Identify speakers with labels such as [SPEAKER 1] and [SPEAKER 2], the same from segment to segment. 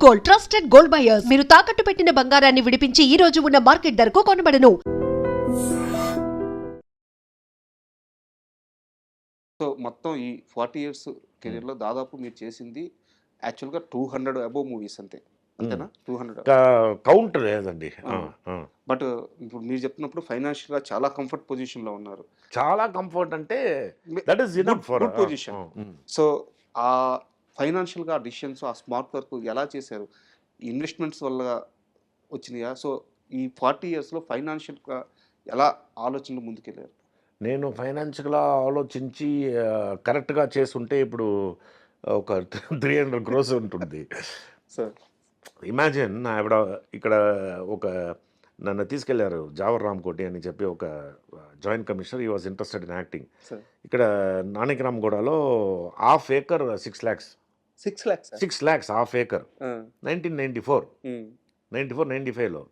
[SPEAKER 1] Gold, trusted gold buyers. మీరు తాకట్టు పెట్టిన బంగారాన్ని విడిపించి ఈ రోజు ఉన్న మార్కెట్ ధరకు కొనబడను.
[SPEAKER 2] సో మొత్తం ఈ 40 ఇయర్స్ కెరీర్‌లో దాదాపు మీరు చేసింది యాక్చువల్‌గా 200 అబోవ్ మూవీస్ అంతే. అంతేనా? 200
[SPEAKER 3] కౌంట్ లేదండి.
[SPEAKER 2] బట్ ఇప్పుడు మీరు చెప్తున్నప్పుడు ఫైనాన్షియల్‌గా చాలా కంఫర్ట్ పొజిషన్‌లో ఉన్నారు.
[SPEAKER 3] చాలా కంఫర్ట్ అంటే that is enough for
[SPEAKER 2] good position. So ఆ ఫైనాన్షియల్‌గా ఆ డిసిషన్స్, ఆ స్మార్ట్ వర్క్ ఎలా చేశారు? ఇన్వెస్ట్‌మెంట్స్ వల్ల వచ్చినాయా? సో ఈ 40 ఇయర్స్‌లో ఫైనాన్షియల్‌గా ఎలా ఆలోచనలు ముందుకెళ్లారు?
[SPEAKER 3] నేను ఫైనాన్షియల్‌గా ఆలోచించి కరెక్ట్‌గా చేసుంటే ఇప్పుడు ఒక 300 క్రోర్స్ ఉంటుంది.
[SPEAKER 2] సార్
[SPEAKER 3] ఇమాజిన్ ఆవిడ ఇక్కడ ఒక నన్ను తీసుకెళ్లారు జావర్ రామ్కోటి అని చెప్పి ఒక joint commissioner. He was interested in acting.
[SPEAKER 2] Sir
[SPEAKER 3] ఇక్కడ నానక్రామ్గూడలో half acre 6 lakhs
[SPEAKER 2] 6 lakhs
[SPEAKER 3] 6 lakhs half acre 1994 94 95లో.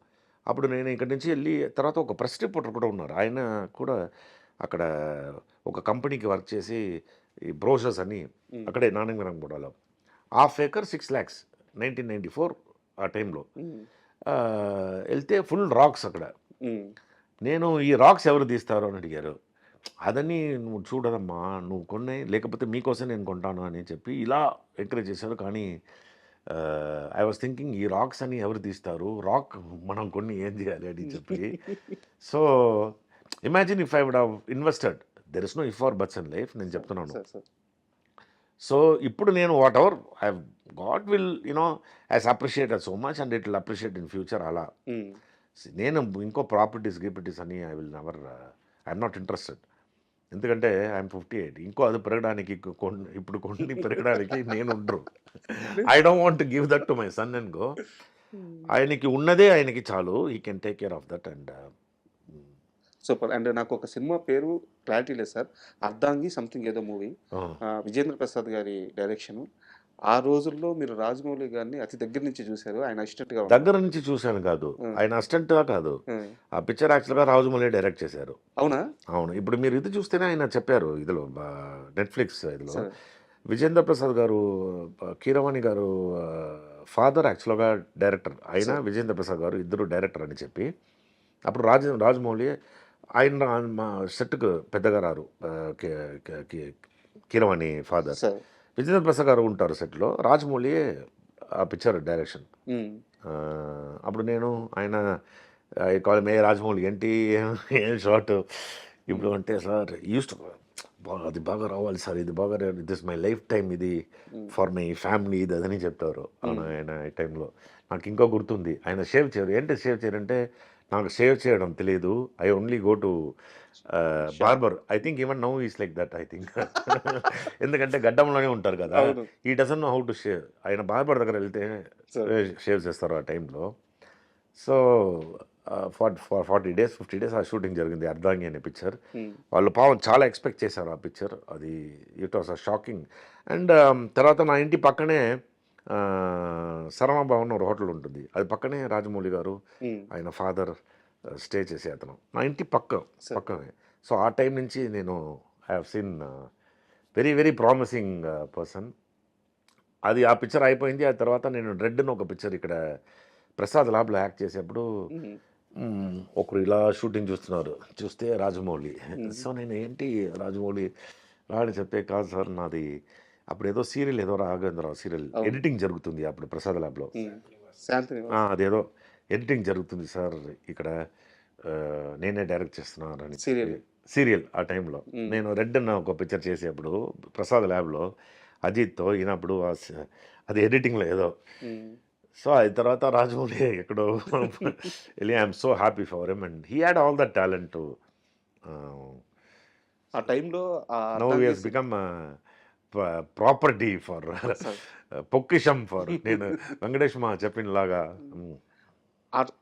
[SPEAKER 3] అప్పుడు నేను ఇక్కడి నుంచి వెళ్ళి తర్వాత ఒక ప్రెస్ రిపోర్టర్ కూడా ఉన్నారు. ఆయన కూడా అక్కడ ఒక కంపెనీకి వర్క్ చేసి ఈ బ్రోషర్స్ అని అక్కడే నానక్రామ్గూడలో హాఫ్ ఏకర్ 6 lakhs 1994 ఆ టైంలో వెళ్తే ఫుల్ రాక్స్ అక్కడ. నేను ఈ రాక్స్ ఎవరు తీస్తారు అని అడిగారు. అదని నువ్వు చూడదమ్మా, నువ్వు కొన్నాయి, లేకపోతే మీకోసం నేను కొంటాను అని చెప్పి ఇలా ఎంకరేజ్ చేశారు. కానీ ఐ వాజ్ థింకింగ్ ఈ రాక్స్ అని ఎవరు తీస్తారు, రాక్ మనం కొన్ని ఏం చేయాలి అని చెప్పి. So imagine if I would have invested, there is no if or buts in life. నేను చెప్తున్నాను. సో ఇప్పుడు నేను whatever I got will you know as appreciated so much and it will appreciate in future. అలా నేను ఇంకో properties అని I will never, I'm not interested. ఎందుకంటే I'm 58. ఇంకో అది పెరగడానికి ఇప్పుడు కొన్ని పెరగడానికి నేను ఉండరు. I don't want to give that to my son and go. ఆయనకి ఉన్నదే ఆయనకి చాలు. He can take care of that. And
[SPEAKER 2] super. And నాకు ఒక సినిమా పేరు క్లారిటీ లేదు సార్. అర్ధాంగి సంథింగ్ ఏదో మూవీ, విజేంద్ర ప్రసాద్ గారి డైరెక్షన్. ఆ రోజుల్లో మీరు రాజమౌళి గారిని అతి దగ్గర నుంచి చూశారు. ఆయన అసిస్టెంట్గా
[SPEAKER 3] దగ్గర నుంచి చూశాను కాదు, ఆయన అసిస్టెంట్గా కాదు. ఆ పిక్చర్ యాక్చువల్గా రాజమౌళి డైరెక్ట్ చేశారు.
[SPEAKER 2] అవునా?
[SPEAKER 3] అవును. ఇప్పుడు మీరు ఇది చూస్తేనే ఆయన చెప్పారు ఇదిలో నెట్ఫ్లిక్స్ ఇదిలో విజేంద్ర ప్రసాద్ గారు కీరవాణి గారు ఫాదర్ యాక్చువల్గా డైరెక్టర్. ఆయన విజేంద్ర ప్రసాద్ గారు ఇద్దరు డైరెక్టర్ అని చెప్పి అప్పుడు రాజమౌళి ఆయన మా సెట్కు పెద్దగా రారు. కీరవాణి ఫాదర్ విజేంద్ర ప్రసాద్ గారు ఉంటారు సెట్లో, రాజమౌళి ఆ పిక్చర్ డైరెక్షన్. అప్పుడు నేను ఆయన కాల్ మే రాజమౌళి ఏంటి ఏం షార్ట్ ఇప్పుడు అంటే సార్ యూస్ టు అది బాగా రావాలి సార్, ఇది బాగా దిస్ మై లైఫ్ టైం, ఇది ఫర్ మై ఫ్యామిలీ, ఇది అదని చెప్తారు ఆయన ఈ టైంలో. నాకు ఇంకా గుర్తుంది ఆయన షేవ్ చేయరు. ఏంటి షేవ్ చేయరంటే నాకు షేవ్ చేయడం తెలియదు. I only go to barber. I think even now is like that I think. ఎందుకంటే గడ్డంలోనే ఉంటారు కదా, ఈ doesn't know how to shave. ఆయన బార్బర్ దగ్గర వెళ్తే షేవ్ చేస్తారు ఆ టైంలో. సో 40 days 50 days ఆ షూటింగ్ జరిగింది అర్ధాంగి అనే పిక్చర్. వాళ్ళు పాపం చాలా ఎక్స్పెక్ట్ చేశారు ఆ పిక్చర్. అది it was a shocking. And తర్వాత నా ఇంటి పక్కనే శరమాభవన్ ఒక హోటల్ ఉంటుంది, అది పక్కనే రాజమౌళి గారు ఆయన ఫాదర్ స్టే చేసే అతను నా ఇంటి పక్కనే. సో ఆ టైం నుంచి నేను I have seen very very promising person. అది ఆ పిక్చర్ అయిపోయింది. ఆ తర్వాత నేను రెడ్ని ఒక పిక్చర్ ఇక్కడ ప్రసాద్ ల్యాబ్లో యాక్ట్ చేసేప్పుడు ఒకరు ఇలా షూటింగ్ చూస్తే రాజమౌళి. సో నేను ఏంటి రాజమౌళి రాని చెప్తే, కాదు సార్ నాది అప్పుడు ఏదో సీరియల్ ఏదో రాఘవేంద్రరావు సీరియల్ ఎడిటింగ్ జరుగుతుంది అప్పుడు ప్రసాద్ ల్యాబ్లో. అదేదో ఎడిటింగ్ జరుగుతుంది సార్ ఇక్కడ, నేనే డైరెక్ట్ చేస్తున్నాను అని సీరియల్. ఆ టైంలో నేను రెడ్ అన్న ఒక పిక్చర్ చేసేప్పుడు ప్రసాద్ ల్యాబ్లో అజిత్తో ఈయనప్పుడు అది ఎడిటింగ్లో ఏదో. సో అది తర్వాత రాజమౌళి ఎక్కడో వెళ్ళి I'm so happy for him and he had all the talent.
[SPEAKER 2] ఆ టైంలో
[SPEAKER 3] now he has become property for పొక్కిషం ఫర్ నేను వెంకటేష్ మా చెప్పిన లాగా.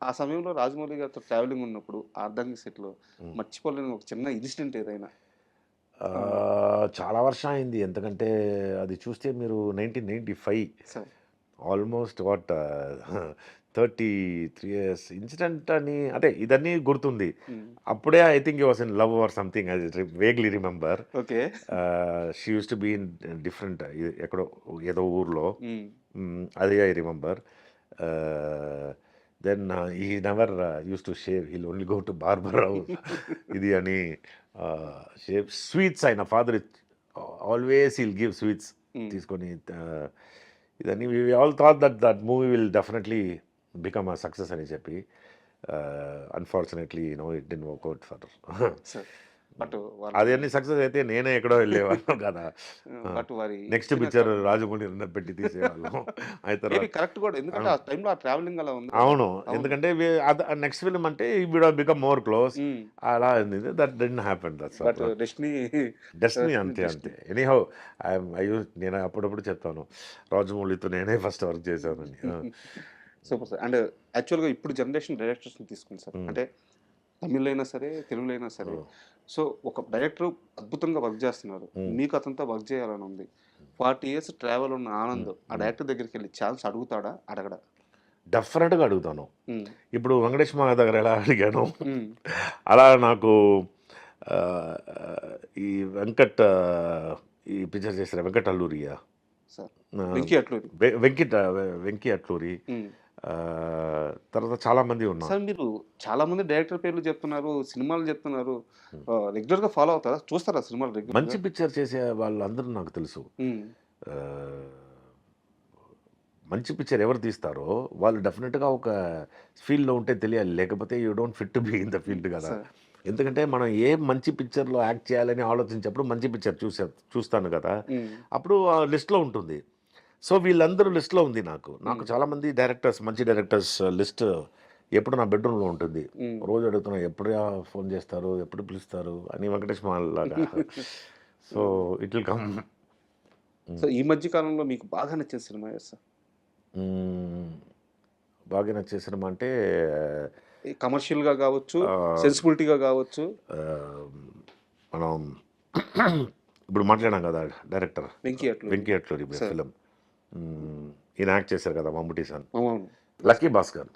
[SPEAKER 2] ఆ సమయంలో రాజమౌళి గారితో ట్రావెలింగ్ ఉన్నప్పుడు అర్ధాంగి సెట్లో మర్చిపోలేని ఒక చిన్న ఇన్సిడెంట్ ఏదైనా?
[SPEAKER 3] చాలా వర్షం అయింది. ఎందుకంటే అది చూస్తే మీరు 1995 ఆల్మోస్ట్ వాట్ 33 ఇయర్స్ ఇన్సిడెంట్ అని అంటే ఇదన్నీ గుర్తుంది. అప్పుడే I think you was in love or something I vaguely remember.
[SPEAKER 2] Okay.
[SPEAKER 3] She use to be in different ఎక్కడో ఏదో ఊర్లో. అదే I remember. Then he never use to shave, he'll only go to barber ఇది అని shave. Sweets ఆయన father always he'll give sweets తీసుకొని ఇదని we all thought that movie will definitely become a success అని చెప్పి. Unfortunately it didn't work out for.
[SPEAKER 2] But
[SPEAKER 3] అదన్నీ success అయితే నేనే ఎక్కడో వెళ్ళేవాళ్ళం కదా.
[SPEAKER 2] బట్ వారి
[SPEAKER 3] నెక్స్ట్ పిక్చర్ రాజమౌళి పెట్టి తీసేవాళ్ళం. అయితే
[SPEAKER 2] కరెక్ట్ కూడా, ఎందుకంటే ఆ టైంలో ఆ ట్రావెలింగ్ అలా ఉంది.
[SPEAKER 3] అవును, ఎందుకంటే నెక్స్ట్ ఫిల్మ్ అంటే would have become more close. అలా that didn't happen.
[SPEAKER 2] But
[SPEAKER 3] destiny అంతే అంతే. ఎనీహౌ నేను అప్పుడప్పుడు చెప్తాను రాజమౌళితో నేనే ఫస్ట్ వర్క్ చేశానని.
[SPEAKER 2] Super sir. అండ్ యాక్చువల్గా ఇప్పుడు జనరేషన్ డైరెక్టర్స్ని తీసుకుంది సార్, అంటే తమిళ్ అయినా సరే తెలుగులో అయినా సరే. సో ఒక డైరెక్టర్ అద్భుతంగా వర్క్ చేస్తున్నారు, మీకు అతనితో వర్క్ చేయాలని ఉంది. 40 years ట్రావెల్ ఉన్న ఆనంద్ ఆ డైరెక్టర్ దగ్గరికి వెళ్ళి ఛాన్స్ అడుగుతాడా అడగడా?
[SPEAKER 3] డెఫినెట్గా అడుగుతాను. ఇప్పుడు వెంకటేష్ మా దగ్గర ఎలా అడిగాను అలా నాకు ఈ ఈ పిక్చర్ చేసిన వెంకట్ అల్లూరియా
[SPEAKER 2] సార్,
[SPEAKER 3] వెంకీ అట్లూరి తర్వాత చాలా మంది ఉన్నారు
[SPEAKER 2] సార్. మీరు చాలా మంది డైరెక్టర్ పేర్లు చెప్తున్నారు, సినిమాలు చెప్తున్నారు, రెగ్యులర్ గా ఫాలో అవుతారా, చూస్తారా సినిమాలు రెగ్యులర్?
[SPEAKER 3] మంచి పిక్చర్ చేసే వాళ్ళందరూ నాకు తెలుసు. మంచి పిక్చర్ ఎవరు తీస్తారో వాళ్ళు డెఫినెట్గా ఒక ఫీల్డ్లో ఉంటే తెలియాలి, లేకపోతే you don't fit to be in the field కదా. ఎందుకంటే మనం ఏ మంచి పిక్చర్లో యాక్ట్ చేయాలని ఆలోచించేప్పుడు మంచి పిక్చర్ చూస్తాను కదా, అప్పుడు ఆ లిస్ట్లో ఉంటుంది. సో వీళ్ళందరూ లిస్ట్లో ఉంది. నాకు చాలామంది డైరెక్టర్స్, మంచి డైరెక్టర్స్ లిస్ట్ ఎప్పుడు నా బెడ్రూమ్లో ఉంటుంది. రోజు అడుగుతున్నా ఎప్పుడు ఫోన్ చేస్తారు, ఎప్పుడు పిలుస్తారు అని, వెంకటేష్ మాల్ లాగా. So it will come.
[SPEAKER 2] So ఈ మధ్య కాలంలో మీకు బాగా నచ్చిన సినిమా సార్?
[SPEAKER 3] బాగా నచ్చే సినిమా అంటే
[SPEAKER 2] కమర్షియల్గా కావచ్చు, సెన్సిబిలిటీగా కావచ్చు.
[SPEAKER 3] మనం ఇప్పుడు మాట్లాడాం కదా డైరెక్టర్ వెంకీ అట్లూరి ఫిలిం, ఈయన యాక్ట్ చేశారు కదా Mammootty sir. Lucky Bhaskar,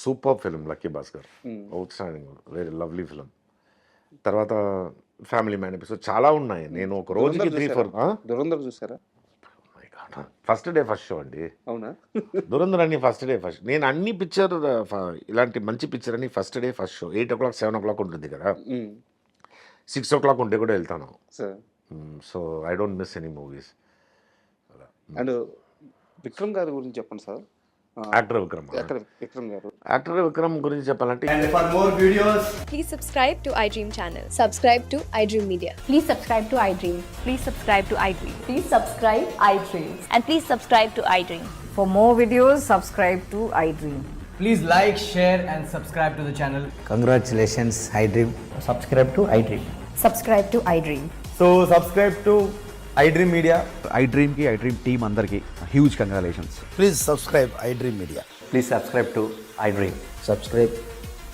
[SPEAKER 3] super film lucky Bhaskar, out standing, very lovely film. తర్వాత ఫ్యామిలీ మ్యాన్ ఎపిసోడ్ చాలా ఉన్నాయి. నేను ఒక రోజుకి 3-4
[SPEAKER 2] దురంధర్ చూసారా?
[SPEAKER 3] ఫస్ట్ డే ఫస్ట్ షో అండి.
[SPEAKER 2] అవునా?
[SPEAKER 3] దురంధర్ అన్ని ఫస్ట్ డే ఫస్ట్. నేను అన్ని పిక్చర్ ఇలాంటి మంచి పిక్చర్ అని first day first show. 8 o'clock 7 o'clock ఉంటుంది కదా, 6 o'clock ఉంటే కూడా వెళ్తాను. So I don't miss any movies.
[SPEAKER 2] And Vikram గారి గురించి చెప్పండి సార్.
[SPEAKER 3] యాక్టర్ విక్రమ్ గురించి చెప్పాలంటే,
[SPEAKER 4] for more videos,
[SPEAKER 5] please subscribe to iDream channel.
[SPEAKER 6] Subscribe to iDream Media.
[SPEAKER 7] Please subscribe to iDream.
[SPEAKER 5] Please subscribe to iDream.
[SPEAKER 7] Please subscribe iDream.
[SPEAKER 5] And please subscribe to iDream.
[SPEAKER 7] For more videos, subscribe to iDream.
[SPEAKER 4] please like, share and subscribe to the channel.
[SPEAKER 8] Congratulations, iDream.
[SPEAKER 4] Subscribe to iDream.
[SPEAKER 7] Subscribe to iDream.
[SPEAKER 4] So subscribe to iDream Media.
[SPEAKER 9] iDream ki iDream team andarki huge congratulations.
[SPEAKER 8] Please subscribe iDream Media.
[SPEAKER 4] Please subscribe to iDream.
[SPEAKER 8] Subscribe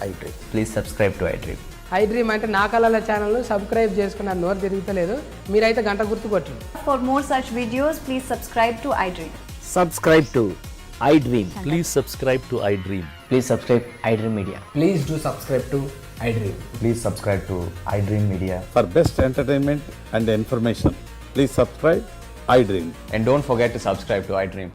[SPEAKER 8] iDream.
[SPEAKER 4] Please subscribe to iDream.
[SPEAKER 10] iDream అంటే నా కళల channel subscribe చేసుకున్నారు, నోరు తిరుగుతలేదు, మీరైతే గంట గుర్తు కొట్టండి.
[SPEAKER 7] For more such videos, please subscribe to iDream.
[SPEAKER 8] Subscribe to iDream.
[SPEAKER 11] Please subscribe to iDream.
[SPEAKER 4] Please subscribe iDream Media.
[SPEAKER 8] Please do subscribe to iDream.
[SPEAKER 4] Please subscribe to iDream Media.
[SPEAKER 9] For best entertainment and information, please subscribe iDream.
[SPEAKER 4] And don't forget to subscribe to iDream.